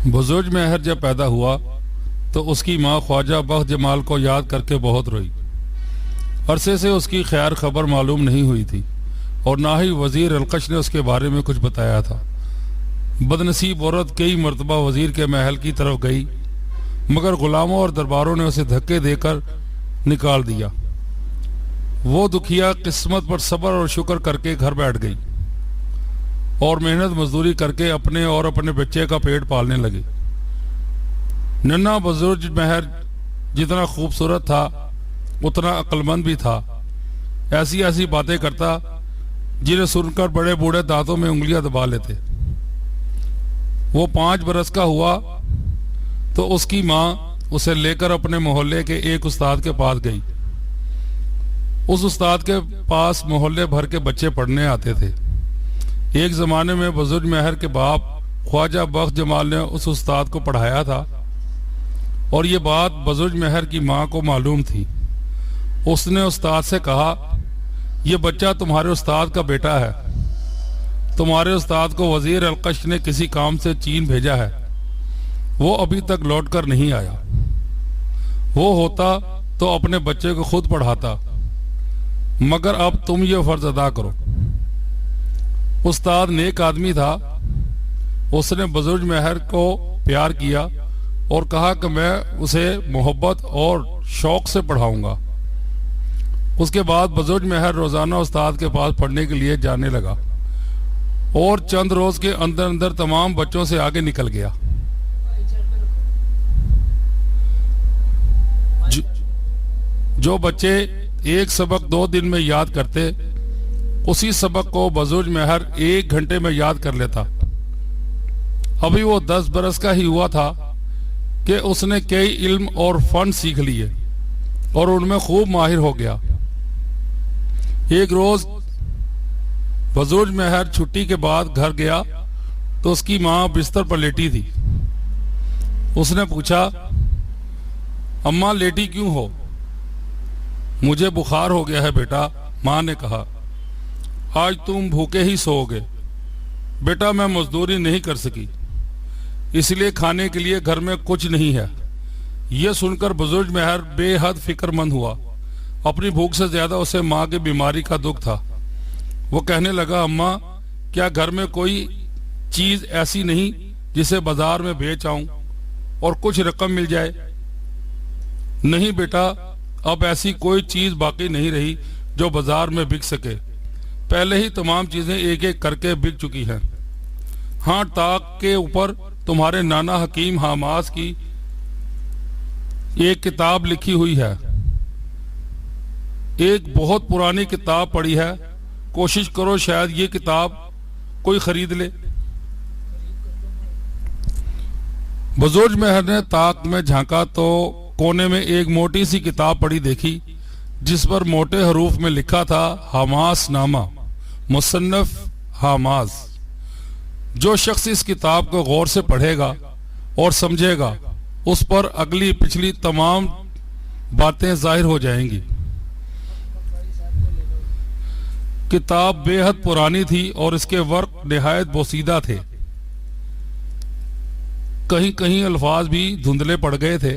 بزرگ مہر جب پیدا ہوا تو اس کی ماں خواجہ بخت جمال کو یاد کر کے بہت روئی۔ عرصے سے اس کی خیر خبر معلوم نہیں ہوئی تھی اور نہ ہی وزیر القش نے اس کے بارے میں کچھ بتایا تھا۔ بدنصیب عورت کئی مرتبہ وزیر کے محل کی طرف گئی مگر غلاموں اور درباروں نے اسے دھکے دے کر نکال دیا۔ وہ دکھیا قسمت پر صبر اور شکر کر کے گھر بیٹھ گئی اور محنت مزدوری کر کے اپنے اور اپنے بچے کا پیٹ پالنے لگی۔ ننھا بزرگ مہر جتنا خوبصورت تھا اتنا عقل مند بھی تھا۔ ایسی ایسی باتیں کرتا جنہیں سن کر بڑے بوڑھے دانتوں میں انگلیاں دبا لیتے۔ وہ 5 برس کا ہوا تو اس کی ماں اسے لے کر اپنے محلے کے ایک استاد کے پاس گئی۔ اس استاد کے پاس محلے بھر کے بچے پڑھنے آتے تھے۔ ایک زمانے میں بزرگ مہر کے باپ خواجہ بخت جمال نے اس استاد کو پڑھایا تھا اور یہ بات بزرگ مہر کی ماں کو معلوم تھی۔ اس نے استاد سے کہا، یہ بچہ تمہارے استاد کا بیٹا ہے۔ تمہارے استاد کو وزیر القش نے کسی کام سے چین بھیجا ہے، وہ ابھی تک لوٹ کر نہیں آیا۔ وہ ہوتا تو اپنے بچے کو خود پڑھاتا، مگر اب تم یہ فرض ادا کرو۔ استاد نیک آدمی تھا۔ اس نے بزرگ مہر کو پیار کیا اور کہا کہ میں اسے محبت اور شوق سے پڑھاؤں گا۔ اس کے بعد بزرگ مہر روزانہ استاد کے پاس پڑھنے کے لیے جانے لگا اور چند روز کے اندر اندر تمام بچوں سے آگے نکل گیا۔ جو بچے ایک سبق 2 دن میں یاد کرتے اسی سبق کو بزرگ مہر 1 گھنٹے میں یاد کر لیتا۔ ابھی وہ 10 برس کا ہی ہوا تھا کہ اس نے کئی علم اور فن سیکھ لیے اور ان میں خوب ماہر ہو گیا۔ ایک روز بزرگ مہر چھٹی کے بعد گھر گیا تو اس کی ماں بستر پر لیٹی تھی۔ اس نے پوچھا، اماں لیٹی کیوں ہو؟ مجھے بخار ہو گیا ہے بیٹا، ماں نے کہا۔ آج تم بھوکے ہی سو گے۔ بیٹا میں مزدوری نہیں کر سکی، اس لیے کھانے کے لیے گھر میں کچھ نہیں ہے۔ یہ سن کر بزرگ مہر بے حد فکر مند ہوا۔ اپنی بھوک سے زیادہ اسے ماں کی بیماری کا دکھ تھا۔ وہ کہنے لگا، اماں کیا گھر میں کوئی چیز ایسی نہیں جسے بازار میں بیچ آؤں اور کچھ رقم مل جائے؟ نہیں بیٹا، اب ایسی کوئی چیز باقی نہیں رہی جو بازار میں بک سکے۔ پہلے ہی تمام چیزیں ایک ایک کر کے بک چکی ہیں۔ ہاں، طاق کے اوپر تمہارے نانا حکیم حماس کی ایک کتاب لکھی ہوئی ہے۔ ایک بہت پرانی کتاب پڑھی ہے، کوشش کرو شاید یہ کتاب کوئی خرید لے۔ بزرگ مہر نے طاق میں جھانکا تو کونے میں ایک موٹی سی کتاب پڑھی دیکھی جس پر موٹے حروف میں لکھا تھا، حماس نامہ، مصنف حماس۔ جو شخص اس کتاب کو غور سے پڑھے گا اور سمجھے گا اس پر اگلی پچھلی تمام باتیں ظاہر ہو جائیں گی۔ کتاب بے حد پرانی تھی اور اس کے ورق نہایت بوسیدہ تھے۔ کہیں کہیں الفاظ بھی دھندلے پڑ گئے تھے۔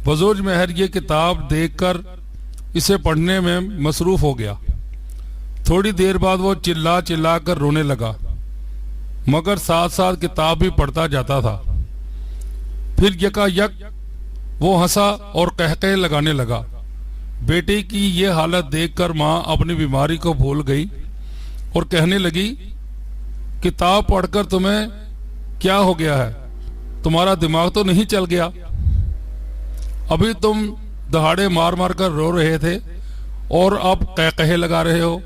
بزرگ مہر یہ کتاب دیکھ کر اسے پڑھنے میں مصروف ہو گیا۔ تھوڑی دیر بعد وہ چلا چلا کر رونے لگا مگر ساتھ ساتھ کتاب بھی پڑھتا جاتا تھا۔ پھر یکا یک وہ ہنسا اور قہقہے لگانے لگا۔ بیٹے کی یہ حالت دیکھ کر ماں اپنی بیماری کو بھول گئی اور کہنے لگی، کتاب پڑھ کر تمہیں کیا ہو گیا ہے؟ تمہارا دماغ تو نہیں چل گیا؟ ابھی تم دہاڑے مار مار کر رو رہے تھے اور اب قہقہے لگا رہے ہو۔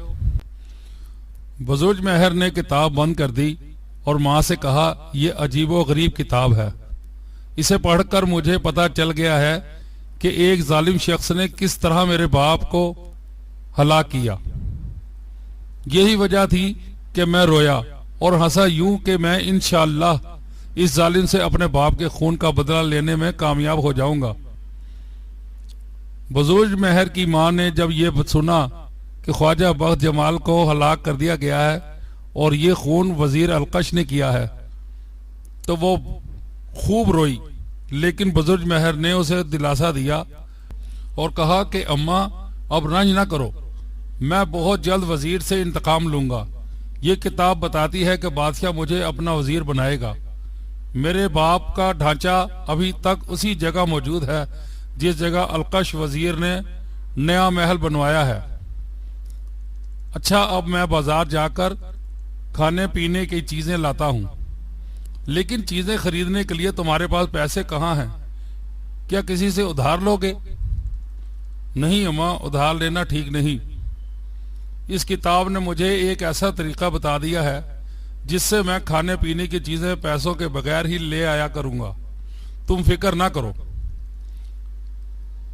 بزرگ مہر نے کتاب بند کر دی اور ماں سے کہا، یہ عجیب و غریب کتاب ہے۔ اسے پڑھ کر مجھے پتا چل گیا ہے کہ ایک ظالم شخص نے کس طرح میرے باپ کو ہلاک کیا۔ یہی وجہ تھی کہ میں رویا اور ہنسا یوں کہ میں انشاءاللہ اس ظالم سے اپنے باپ کے خون کا بدلہ لینے میں کامیاب ہو جاؤں گا۔ بزرگ مہر کی ماں نے جب یہ سنا کہ خواجہ بخت جمال کو ہلاک کر دیا گیا ہے اور یہ خون وزیر القش نے کیا ہے تو وہ خوب روئی، لیکن بزرگ مہر نے اسے دلاسا دیا اور کہا کہ اماں اب رنج نہ کرو، میں بہت جلد وزیر سے انتقام لوں گا۔ یہ کتاب بتاتی ہے کہ بادشاہ مجھے اپنا وزیر بنائے گا۔ میرے باپ کا ڈھانچہ ابھی تک اسی جگہ موجود ہے جس جگہ القش وزیر نے نیا محل بنوایا ہے۔ اچھا، اب میں بازار جا کر کھانے پینے کی چیزیں لاتا ہوں، لیکن چیزیں خریدنے کے لیے تمہارے پاس پیسے کہاں ہیں؟ کیا کسی سے ادھار لوگے؟ نہیں اماں، ادھار لینا ٹھیک نہیں۔ اس کتاب نے مجھے ایک ایسا طریقہ بتا دیا ہے جس سے میں کھانے پینے کی چیزیں پیسوں کے بغیر ہی لے آیا کروں گا، تم فکر نہ کرو۔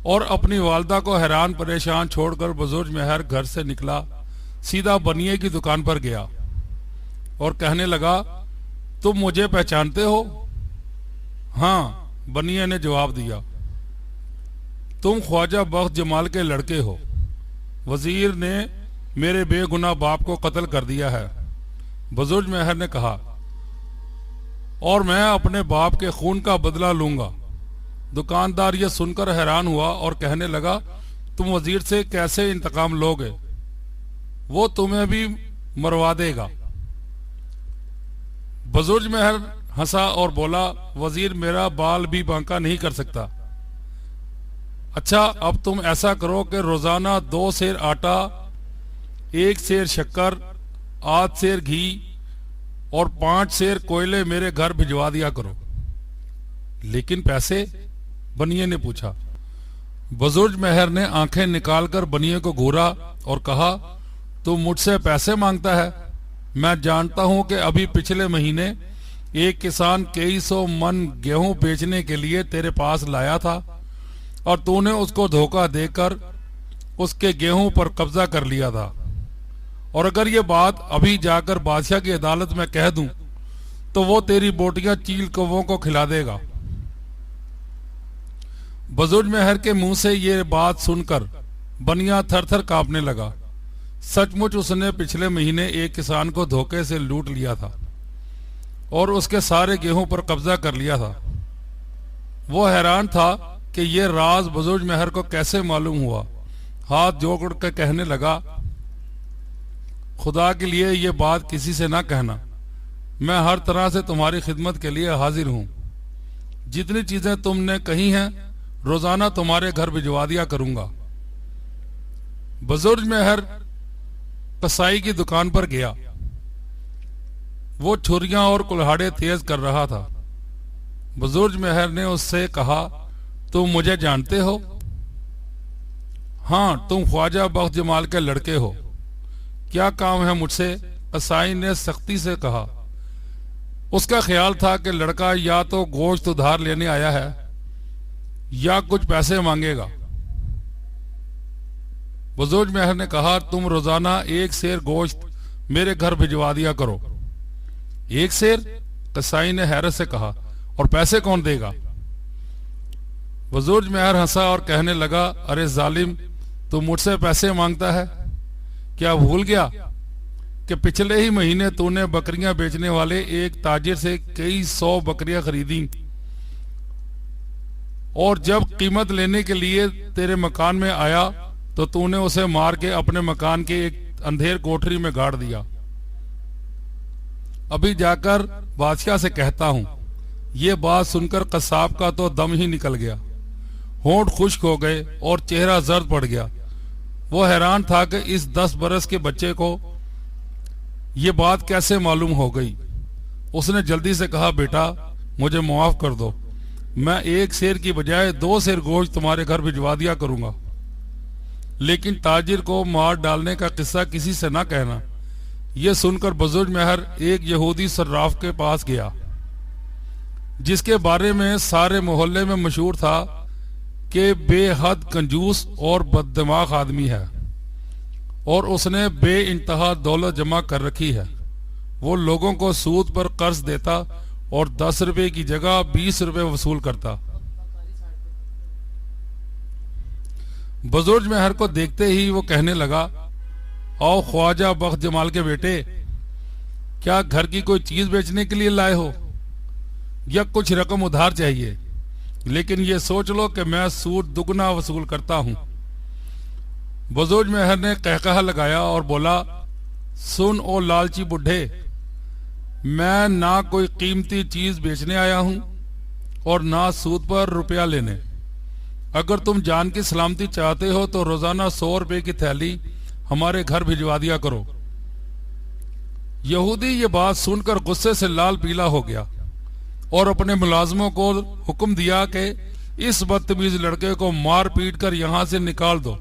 اور اپنی والدہ کو حیران پریشان چھوڑ کر بزرگ مہر گھر سے نکلا، سیدھا بنیے کی دکان پر گیا اور کہنے لگا، تم مجھے پہچانتے ہو؟ ہاں، بنیے نے جواب دیا، تم خواجہ بخت جمال کے لڑکے ہو۔ وزیر نے میرے بے گناہ باپ کو قتل کر دیا ہے۔ بزرگ مہر نے کہا، اور میں اپنے باپ کے خون کا بدلہ لوں گا۔ دکاندار یہ سن کر حیران ہوا اور کہنے لگا، تم وزیر سے کیسے انتقام لوگے؟ وہ تمہیں بھی مروا دے گا۔ بزرگ مہر ہنسا اور بولا، وزیر میرا بال بھی بانکا نہیں کر سکتا۔ اچھا، اب تم ایسا کرو کہ روزانہ 2 سیر آٹا، 1 سیر شکر، 8 سیر گھی اور 5 سیر کوئلے میرے گھر بھجوا دیا کرو۔ لیکن پیسے؟ بنیے نے پوچھا۔ بزرگ مہر نے آنکھیں نکال کر بنیے کو گھورا اور کہا، تو مجھ سے پیسے مانگتا ہے؟ میں جانتا ہوں کہ ابھی پچھلے مہینے ایک کسان کئی 100 من گیہوں بیچنے کے لیے تیرے پاس لایا تھا اور تو نے اس کو دھوکہ دے کر اس کے گیہوں پر قبضہ کر لیا تھا، اور اگر یہ بات ابھی جا کر بادشاہ کی عدالت میں کہہ دوں تو وہ تیری بوٹیاں چیل کووں کو کھلا دے گا۔ بزرگ مہر کے منہ سے یہ بات سن کر بنیا تھر تھر کانپنے لگا۔ سچ مچ اس نے پچھلے مہینے ایک کسان کو دھوکے سے لوٹ لیا تھا اور اس کے سارے گیہوں پر قبضہ کر لیا تھا۔ وہ حیران تھا کہ یہ راز بزرگ مہر کو کیسے معلوم ہوا۔ ہاتھ جوڑ کر کہنے لگا، خدا کے لیے یہ بات کسی سے نہ کہنا، میں ہر طرح سے تمہاری خدمت کے لیے حاضر ہوں۔ جتنی چیزیں تم نے کہی ہیں روزانہ تمہارے گھر بھجوا دیا کروں گا۔ بزرگ مہر قصائی کی دکان پر گیا۔ وہ چھریاں اور کلہاڑے تیز کر رہا تھا۔ بزرگ مہر نے اس سے کہا، تم مجھے جانتے ہو؟ ہاں، تم خواجہ بخت جمال کے لڑکے ہو۔ کیا کام ہے مجھ سے؟ قصائی نے سختی سے کہا۔ اس کا خیال تھا کہ لڑکا یا تو گوشت ادھار لینے آیا ہے یا کچھ پیسے مانگے گا۔ بزرگ مہر نے کہا، تم روزانہ 1 سیر گوشت میرے گھر بھجوا دیا کرو۔ 1 سیر؟ قصائی نے حیرت سے کہا، اور پیسے کون دے گا؟ بزرگ مہر ہنسا اور کہنے لگا، ارے ظالم، تو مجھ سے پیسے مانگتا ہے؟ کیا بھول گیا کہ پچھلے ہی مہینے تو نے بکریاں بیچنے والے ایک تاجر سے کئی 100 بکریاں خریدیں، اور جب قیمت لینے کے لیے تیرے مکان میں آیا تو نے اسے مار کے اپنے مکان کے ایک اندھیر کوٹری میں گاڑ دیا۔ ابھی جا کر بادشاہ سے کہتا ہوں۔ یہ بات سن کر قصاب کا تو دم ہی نکل گیا، ہونٹ خشک ہو گئے اور چہرہ زرد پڑ گیا۔ وہ حیران تھا کہ اس 10 برس کے بچے کو یہ بات کیسے معلوم ہو گئی۔ اس نے جلدی سے کہا، بیٹا مجھے معاف کر دو، میں 1 سیر کی بجائے 2 سیر گوشت تمہارے گھر بھجوا دیا کروں گا، لیکن تاجر کو مار ڈالنے کا قصہ کسی سے نہ کہنا۔ یہ سن کر بزرگ مہر ایک یہودی صراف کے پاس گیا جس کے بارے میں سارے محلے میں مشہور تھا کہ بے حد کنجوس اور بد دماغ آدمی ہے، اور اس نے بے انتہا دولت جمع کر رکھی ہے۔ وہ لوگوں کو سود پر قرض دیتا اور 10 روپے کی جگہ 20 روپے وصول کرتا۔ بزرگ مہر کو دیکھتے ہی وہ کہنے لگا، آؤ خواجہ بخت جمال کے بیٹے، کیا گھر کی کوئی چیز بیچنے کے لیے لائے ہو؟ یا کچھ رقم ادھار چاہیے، لیکن یہ سوچ لو کہ میں سود دگنا وصول کرتا ہوں۔ بزرگ مہر نے قہقہہ لگایا اور بولا، سن او لالچی بڈھے، میں نہ کوئی قیمتی چیز بیچنے آیا ہوں اور نہ سود پر روپیہ لینے۔ اگر تم جان کی سلامتی چاہتے ہو تو روزانہ 100 روپے کی تھیلی ہمارے گھر بھجوا دیا کرو۔ یہودی یہ بات سن کر غصے سے لال پیلا ہو گیا اور اپنے ملازموں کو حکم دیا کہ اس بدتمیز لڑکے کو مار پیٹ کر یہاں سے نکال دو۔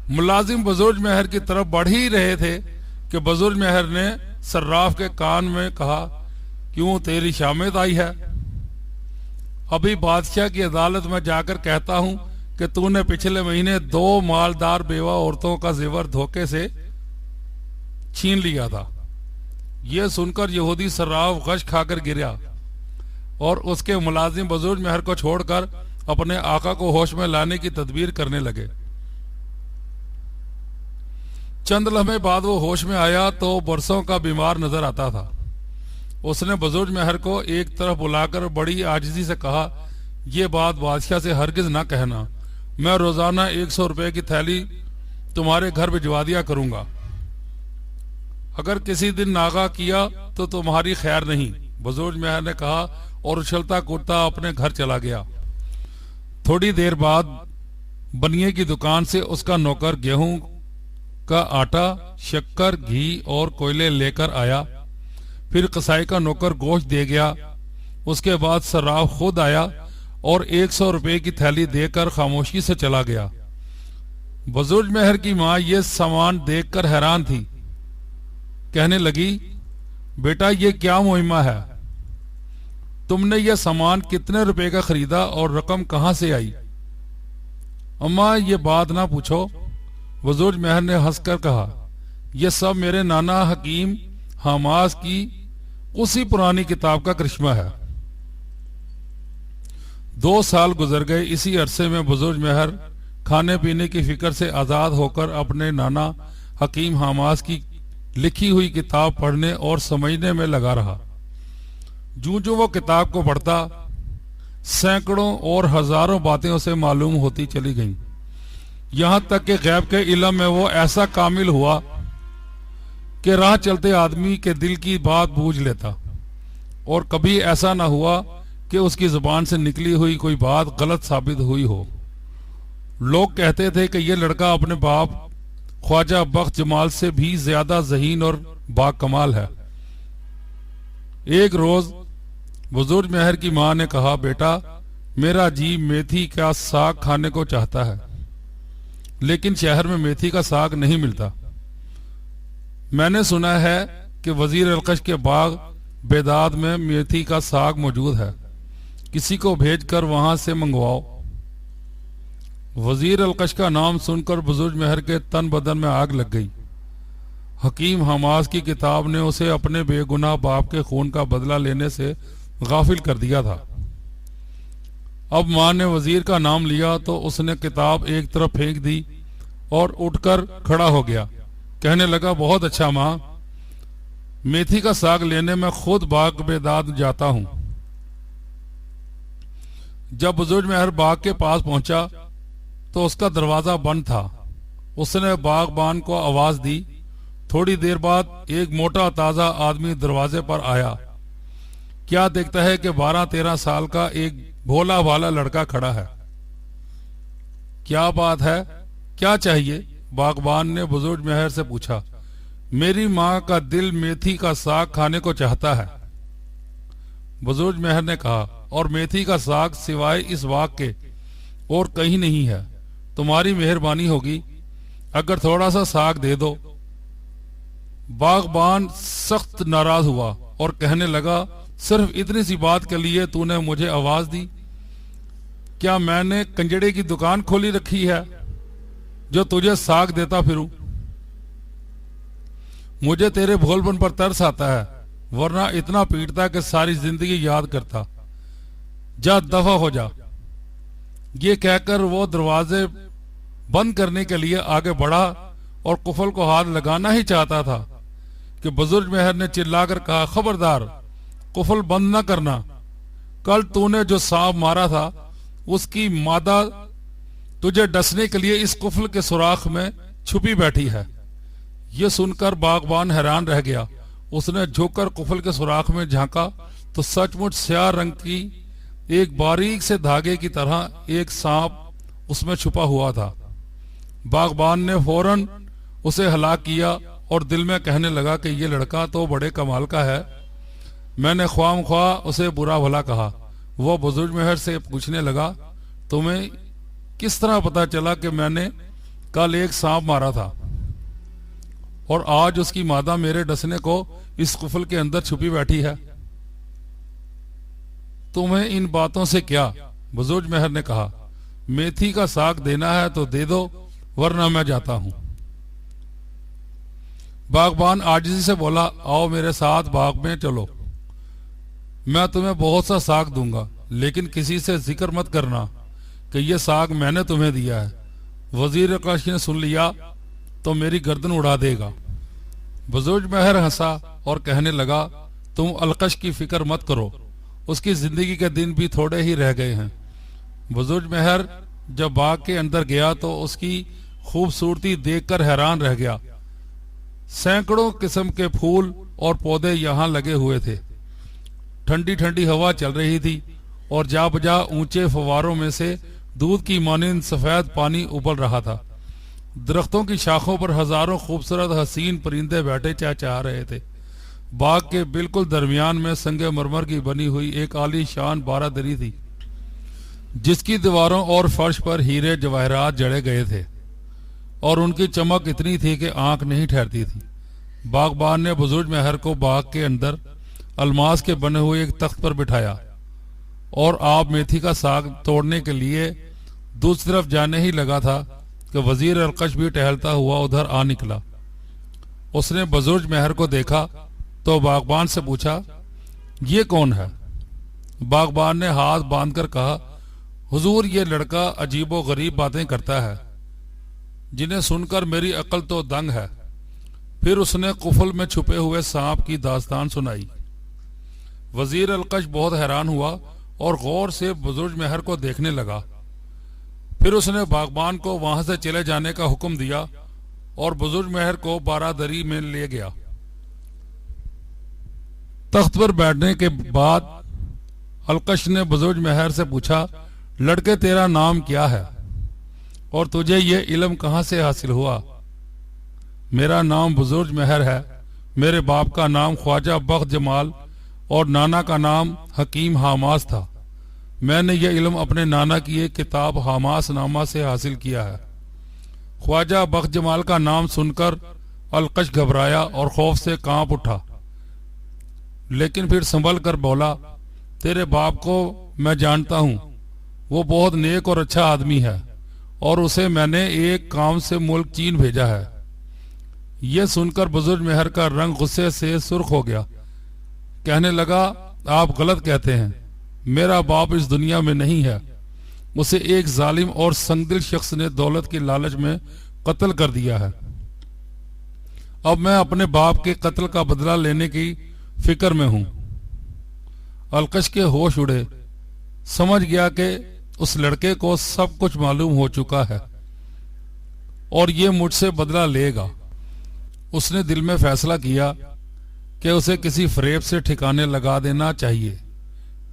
ملازم بزرگ مہر کی طرف بڑھ ہی رہے تھے کہ بزرگ مہر نے صراف کے کان میں کہا، کیوں تیری شامت آئی ہے؟ ابھی بادشاہ کی عدالت میں جا کر کہتا ہوں کہ تو نے پچھلے مہینے 2 مالدار بیوہ عورتوں کا زیور دھوکے سے چھین لیا تھا۔ یہ سن کر یہودی صراف غش کھا کر گریا اور اس کے ملازم بزرگ مہر کو چھوڑ کر اپنے آقا کو ہوش میں لانے کی تدبیر کرنے لگے۔ چند لمحے بعد وہ ہوش میں آیا تو برسوں کا بیمار نظر آتا تھا۔ اس نے بزرگ مہر کو ایک طرف بلا کر بڑی عاجزی سے کہا، یہ بات بادشاہ سے ہرگز نہ کہنا، میں روزانہ 100 روپے کی تھیلی تمہارے گھر بھجوا دیا کروں گا۔ اگر کسی دن ناغہ کیا تو تمہاری خیر نہیں، بزرگ مہر نے کہا اور اچھلتا کودتا اپنے گھر چلا گیا۔ تھوڑی دیر بعد بنیے کی دکان سے اس کا نوکر گیہوں کا آٹا، شکر، گھی اور کوئلے لے کر آیا۔ پھر قصائی کا نوکر گوشت دے گیا۔ اس کے بعد صراف خود آیا اور 100 روپے کی تھیلی دے کر خاموشی سے چلا گیا۔ بزرگ مہر کی ماں یہ سامان دیکھ کر حیران تھی، کہنے لگی، بیٹا یہ کیا مہمہ ہے؟ تم نے یہ سامان کتنے روپے کا خریدا اور رقم کہاں سے آئی؟ اماں یہ بات نہ پوچھو، بزرگ مہر نے ہنس کر کہا، یہ سب میرے نانا حکیم حماس کی اسی پرانی کتاب کا کرشمہ ہے۔ 2 سال گزر گئے۔ اسی عرصے میں بزرگ مہر کھانے پینے کی فکر سے آزاد ہو کر اپنے نانا حکیم حماس کی لکھی ہوئی کتاب پڑھنے اور سمجھنے میں لگا رہا۔ جو وہ کتاب کو پڑھتا، سینکڑوں اور ہزاروں باتیں اسے معلوم ہوتی چلی گئیں، یہاں تک کہ غیب کے علم میں وہ ایسا کامل ہوا کہ راہ چلتے آدمی کے دل کی بات بوجھ لیتا، اور کبھی ایسا نہ ہوا کہ اس کی زبان سے نکلی ہوئی کوئی بات غلط ثابت ہوئی ہو۔ لوگ کہتے تھے کہ یہ لڑکا اپنے باپ خواجہ بخت جمال سے بھی زیادہ ذہین اور با کمال ہے۔ ایک روز بزرگ مہر کی ماں نے کہا، بیٹا میرا جی میتھی کا ساگ کھانے کو چاہتا ہے، لیکن شہر میں میتھی کا ساگ نہیں ملتا۔ میں نے سنا ہے کہ وزیر القش کے باغ بیداد میں میتھی کا ساگ موجود ہے، کسی کو بھیج کر وہاں سے منگواؤ۔ وزیر القش کا نام سن کر بزرگ مہر کے تن بدن میں آگ لگ گئی۔ حکیم حماس کی کتاب نے اسے اپنے بے گناہ باپ کے خون کا بدلہ لینے سے غافل کر دیا تھا۔ اب ماں نے وزیر کا نام لیا تو اس نے کتاب ایک طرف پھینک دی اور اٹھ کر کھڑا ہو گیا، کہنے لگا، بہت اچھا ماں، میتھی کا ساگ لینے میں خود باغ بیداد جاتا ہوں۔ جب بزرگ مہر باغ کے پاس پہنچا تو اس کا دروازہ بند تھا۔ اس نے باغبان کو آواز دی۔ تھوڑی دیر بعد ایک موٹا تازہ آدمی دروازے پر آیا۔ کیا دیکھتا ہے کہ 12-13 سال کا ایک بھولا بھالا لڑکا کھڑا ہے۔ کیا بات ہے، کیا چاہیے؟ باغبان نے بزرگ مہر سے پوچھا۔ میری ماں کا دل میتھی کا ساگ کھانے کو چاہتا ہے، بزرگ مہر نے کہا، اور میتھی کا ساگ سوائے اس باغ کے اور کہیں نہیں ہے۔ تمہاری مہربانی ہوگی اگر تھوڑا سا ساگ دے دو۔ باغبان سخت ناراض ہوا اور کہنے لگا، صرف اتنی سی بات کے لیے تو نے مجھے آواز دی؟ کیا میں نے کنجڑے کی دکان کھولی رکھی ہے جو تجھے ساگ دیتا پھروں؟ مجھے تیرے بھول پن پر ترس آتا ہے، ورنہ اتنا پیٹتا کہ ساری زندگی یاد کرتا۔ جا دفع ہو جا۔ یہ کہہ کر وہ دروازے بند کرنے کے لیے آگے بڑھا اور قفل کو ہاتھ لگانا ہی چاہتا تھا کہ بزرگ مہر نے چلا کر کہا، خبردار، قفل بند نہ کرنا، کل تو نے جو سانپ مارا تھا اس کی مادہ تجھے ڈسنے کے لیے اس قفل کے سوراخ میں چھپی بیٹھی ہے۔ یہ سن کر باغبان حیران رہ گیا۔ اس نے جھک کر قفل کے سوراخ میں جھانکا تو سچ مچ سیاہ رنگ کی ایک باریک سے دھاگے کی طرح ایک سانپ اس میں چھپا ہوا تھا۔ باغبان نے فوراً اسے ہلاک کیا اور دل میں کہنے لگا کہ یہ لڑکا تو بڑے کمال کا ہے، میں نے خواہ مخواہ اسے برا بھلا کہا۔ وہ بزرگ مہر سے پوچھنے لگا، تمہیں کس طرح پتا چلا کہ میں نے کل ایک سانپ مارا تھا اور آج اس کی مادہ میرے ڈسنے کو اس قفل کے اندر چھپی بیٹھی ہے؟ تمہیں ان باتوں سے کیا؟ بزرگ مہر نے کہا، میتھی کا ساگ دینا ہے تو دے دو ورنہ میں جاتا ہوں۔ باغبان عاجزی سے بولا، آؤ میرے ساتھ باغ میں چلو، میں تمہیں بہت سا ساگ دوں گا، لیکن کسی سے ذکر مت کرنا کہ یہ ساگ میں نے تمہیں دیا ہے۔ وزیر القش نے سن لیا تو میری گردن اڑا دے گا۔ بزرگ مہر ہنسا اور کہنے لگا، تم القش کی فکر مت کرو، اس کی زندگی کے دن بھی تھوڑے ہی رہ گئے ہیں۔ بزرگ مہر جب باغ کے اندر گیا تو اس کی خوبصورتی دیکھ کر حیران رہ گیا۔ سینکڑوں قسم کے پھول اور پودے یہاں لگے ہوئے تھے، ٹھنڈی ٹھنڈی ہوا چل رہی تھی اور جا بجا اونچے فواروں میں سے دودھ کی مانند سفید پانی ابل رہا تھا۔ درختوں کی شاخوں پر ہزاروں خوبصورت حسین پرندے بیٹھے چہچہا رہے تھے۔ باغ کے بالکل درمیان میں سنگ مرمر کی بنی ہوئی ایک عالی شان بارہ دری تھی، جس کی دیواروں اور فرش پر ہیرے جواہرات جڑے گئے تھے اور ان کی چمک اتنی تھی کہ آنکھ نہیں ٹھہرتی تھی۔ باغبان نے بزرگ مہر کو باغ کے اندر الماس کے بنے ہوئے ایک تخت پر بٹھایا اور آپ میتھی کا ساگ توڑنے کے لیے دوسری طرف جانے ہی لگا تھا کہ وزیر القش بھی ٹہلتا ہوا ادھر آ نکلا۔ اس نے بزرگ مہر کو دیکھا تو باغبان سے پوچھا، یہ کون ہے؟ باغبان نے ہاتھ باندھ کر کہا، حضور یہ لڑکا عجیب و غریب باتیں کرتا ہے جنہیں سن کر میری عقل تو دنگ ہے۔ پھر اس نے قفل میں چھپے ہوئے سانپ کی داستان سنائی۔ وزیر القش بہت حیران ہوا اور غور سے بزرگ مہر کو دیکھنے لگا۔ پھر اس نے باغبان کو وہاں سے چلے جانے کا حکم دیا اور بزرگ مہر کو بارہ دری میں لے گیا۔ تخت پر بیٹھنے کے بعد القش نے بزرگ مہر سے پوچھا، لڑکے تیرا نام کیا ہے اور تجھے یہ علم کہاں سے حاصل ہوا؟ میرا نام بزرگ مہر ہے، میرے باپ کا نام خواجہ بخت جمال اور نانا کا نام حکیم حاماس تھا۔ میں نے یہ علم اپنے نانا کی ایک کتاب حاماس نامہ سے حاصل کیا ہے۔ خواجہ بخت جمال کا نام سن کر القش گھبرایا اور خوف سے کانپ اٹھا، لیکن پھر سنبھل کر بولا، تیرے باپ کو میں جانتا ہوں، وہ بہت نیک اور اچھا آدمی ہے اور اسے میں نے ایک کام سے ملک چین بھیجا ہے۔ یہ سن کر بزرگ مہر کا رنگ غصے سے سرخ ہو گیا۔ کہنے لگا، آپ غلط کہتے ہیں، میرا باپ اس دنیا میں نہیں ہے، اسے ایک ظالم اور سنگدل شخص نے دولت کی لالچ میں قتل کر دیا ہے۔ اب میں اپنے باپ کے قتل کا بدلہ لینے کی فکر میں ہوں۔ القش کے ہوش اڑے، سمجھ گیا کہ اس لڑکے کو سب کچھ معلوم ہو چکا ہے اور یہ مجھ سے بدلہ لے گا۔ اس نے دل میں فیصلہ کیا کہ اسے کسی فریب سے ٹھکانے لگا دینا چاہیے۔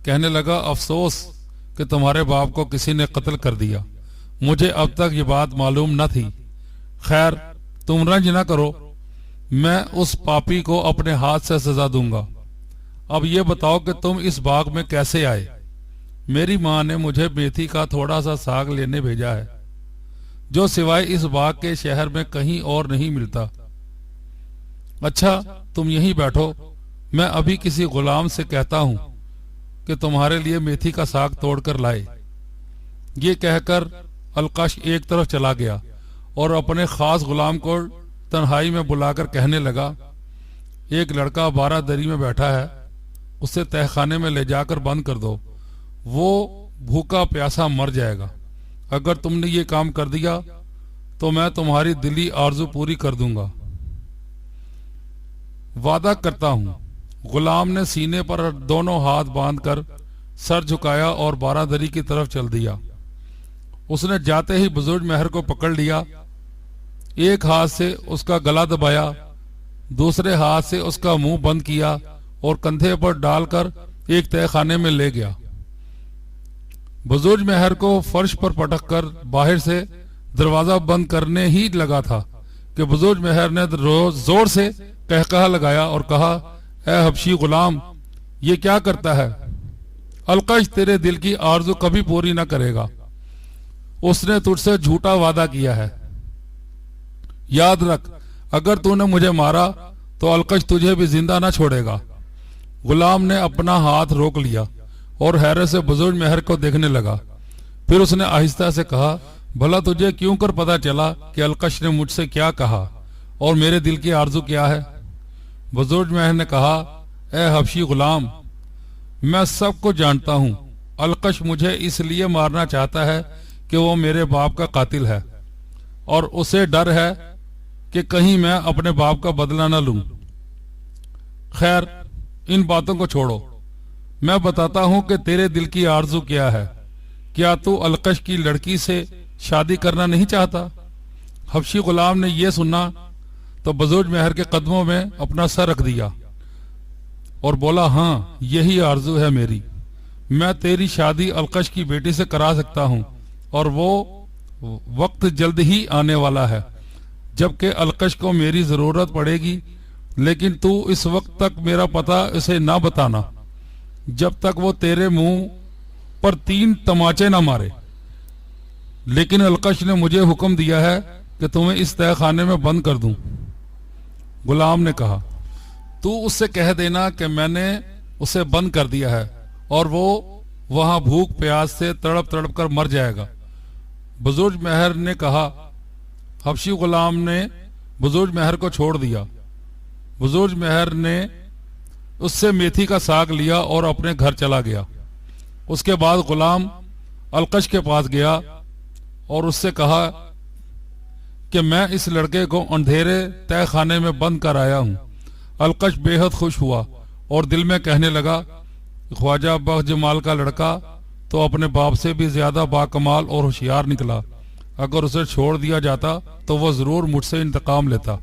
کہنے لگا، افسوس کہ تمہارے باپ کو کسی نے قتل کر دیا، مجھے اب تک یہ بات معلوم نہ تھی۔ خیر، تم رنج نہ کرو، میں اس پاپی کو اپنے ہاتھ سے سزا دوں گا۔ اب یہ بتاؤ کہ تم اس باغ میں کیسے آئے؟ میری ماں نے مجھے میتھی کا تھوڑا سا ساگ لینے بھیجا ہے، جو سوائے اس باغ کے شہر میں کہیں اور نہیں ملتا۔ اچھا، تم یہیں بیٹھو، میں ابھی کسی غلام سے کہتا ہوں کہ تمہارے لیے میتھی کا ساگ توڑ کر لائے۔ یہ کہہ کر القش ایک طرف چلا گیا اور اپنے خاص غلام کو تنہائی میں بلا کر کہنے لگا، ایک لڑکا بارہ دری میں بیٹھا ہے، اسے تہ خانے میں لے جا کر بند کر دو، وہ بھوکا پیاسا مر جائے گا۔ اگر تم نے یہ کام کر دیا تو میں تمہاری دلی آرزو پوری کر دوں گا۔ وعدہ کرتا ہوں، غلام نے سینے پر دونوں ہاتھ باندھ کر سر جھکایا اور بارہ دری کی طرف چل دیا۔ اس نے جاتے ہی بزرگ مہر کو پکڑ لیا، ایک ہاتھ سے اس کا گلا دبایا، دوسرے ہاتھ سے اس کا منہ بند کیا اور کندھے پر ڈال کر ایک تہہ خانے میں لے گیا۔ بزرگ مہر کو فرش پر پٹک کر باہر سے دروازہ بند کرنے ہی لگا تھا کہ بزرگ مہر نے زور سے قہقہہ لگایا اور کہا، اے حبشی غلام، یہ کیا کرتا ہے؟ القش تیرے دل کی آرزو کبھی پوری نہ کرے گا، اس نے تجھ سے جھوٹا وعدہ کیا ہے۔ یاد رکھ، اگر تو نے مجھے مارا تو القش تجھے بھی زندہ نہ چھوڑے گا۔ غلام نے اپنا ہاتھ روک لیا اور حیرت سے بزرگ مہر کو دیکھنے لگا۔ پھر اس نے آہستہ سے کہا، بھلا تجھے کیوں کر پتا چلا کہ القش نے مجھ سے کیا کہا اور میرے دل کی آرزو کیا ہے؟ بزرگ مہر نے کہا، اے حبشی غلام، میں سب کو جانتا ہوں، القش مجھے اس لیے مارنا چاہتا ہے کہ وہ میرے باپ کا قاتل ہے اور اسے ڈر ہے کہ کہیں میں اپنے باپ کا بدلہ نہ لوں۔ خیر، ان باتوں کو چھوڑو، میں بتاتا ہوں کہ تیرے دل کی آرزو کیا ہے۔ کیا تو القش کی لڑکی سے شادی کرنا نہیں چاہتا؟ حبشی غلام نے یہ سنا تو بزرگ مہر کے قدموں میں اپنا سر رکھ دیا اور بولا، ہاں، یہی آرزو ہے میری، میں تیری شادی القش کی بیٹی سے کرا سکتا ہوں اور وہ وقت جلد ہی آنے والا ہے جبکہ القش کو میری ضرورت پڑے گی، لیکن تو اس وقت تک میرا پتہ اسے نہ بتانا جب تک وہ تیرے منہ پر 3 تماچے نہ مارے۔ لیکن القش نے مجھے حکم دیا ہے کہ تمہیں اس تہہ خانے میں بند کر دوں۔ غلام نے کہا، تو اس سے کہہ دینا کہ میں نے اسے بند کر دیا ہے اور وہ وہاں بھوک پیاس سے تڑپ تڑپ کر مر جائے گا۔ بزرگ مہر نے کہا۔ حبشی غلام نے بزرگ مہر کو چھوڑ دیا۔ بزرگ مہر نے اس سے میتھی کا ساگ لیا اور اپنے گھر چلا گیا۔ اس کے بعد غلام القش کے پاس گیا اور اس سے کہا کہ میں اس لڑکے کو اندھیرے تہہ خانے میں بند کر آیا ہوں۔ القش بے حد خوش ہوا اور دل میں کہنے لگا، خواجہ بخت جمال کا لڑکا تو اپنے باپ سے بھی زیادہ باکمال اور ہوشیار نکلا، اگر اسے چھوڑ دیا جاتا تو وہ ضرور مجھ سے انتقام لیتا۔